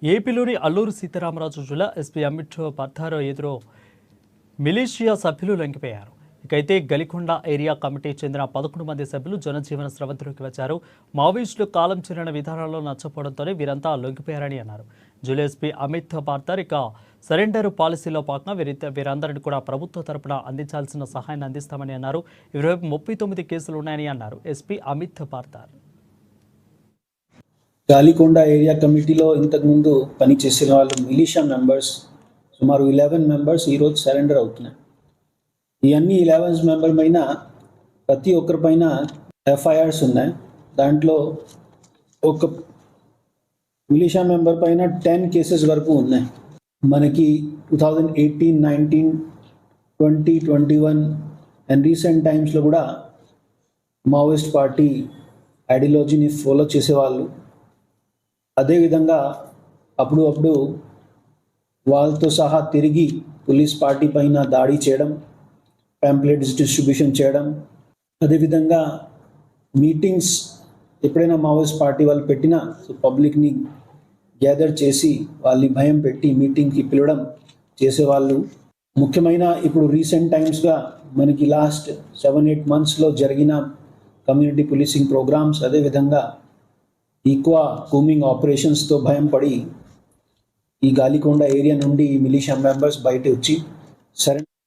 ఏపీలోని అల్లూరు సీతారామరాజు జిల్లా ఎస్పీ అమిత్ పద్దారో ఎదురు మిలీషియా సభ్యులు లొంగిపోయారు. ఇకైతే గలికొండ ఏరియా కమిటీ చెందిన 11 మంది సభ్యులు జనజీవన స్రవంతిలోకి వచ్చారు. మావోయిస్టులు కాలం చెల్లిన విధానాల్లో నచ్చపోవడంతోనే వీరంతా లొంగిపోయారని అన్నారు. జిల్లా ఎస్పీ అమిత్ పద్దార్ ఇక సరెండర్ పాలసీలో భాగంగా వీరందరినీ కూడా ప్రభుత్వ తరపున అందించాల్సిన సహాయాన్ని అందిస్తామని అన్నారు. ఇవైపు 39 కేసులు ఉన్నాయని అన్నారు ఎస్పీ అమిత్ పద్దార్. గాలికొండ ఏరియా కమిటీలో ఇంతకుముందు పనిచేసిన వాళ్ళు మిలిషియా మెంబర్స్ సుమారు 11 మెంబర్స్ ఈరోజు సరెండర్ అవుతున్నాయి. ఈ అన్ని 11 మెంబర్ పైన ప్రతి ఒక్కరి పైన ఎఫ్ఐఆర్స్ ఉన్నాయి. దాంట్లో ఒక మిలిషియా మెంబర్ పైన 10 కేసెస్ వరకు ఉన్నాయి. మనకి 2018, 19, 20, 21 అండ్ రీసెంట్ టైమ్స్లో కూడా మావోయిస్ట్ పార్టీ ఐడియాలజీని ఫాలో చేసేవాళ్ళు. అదేవిధంగా అప్పుడు వాళ్ళతో సహా తిరిగి పోలీస్ పార్టీ పైన దాడి చేయడం, ప్యాంప్లెట్స్ డిస్ట్రిబ్యూషన్ చేయడం, అదేవిధంగా మీటింగ్స్ ఎప్పుడైనా మావోయిస్ట్ పార్టీ వాళ్ళు పెట్టినా పబ్లిక్ని గ్యాదర్ చేసి వాళ్ళని భయం పెట్టి మీటింగ్కి పిలవడం చేసేవాళ్ళు. ముఖ్యమైన ఇప్పుడు రీసెంట్ టైమ్స్గా మనకి లాస్ట్ 7-8 మంత్స్లో జరిగిన కమ్యూనిటీ పోలీసింగ్ ప్రోగ్రామ్స్, అదేవిధంగా ఈక్వా కూమింగ్ ఆపరేషన్స్తో భయం పడి ఈ గాలికొండ ఏరియా నుండి మిలిషియా మెంబర్స్ బయట వచ్చి సరెండర్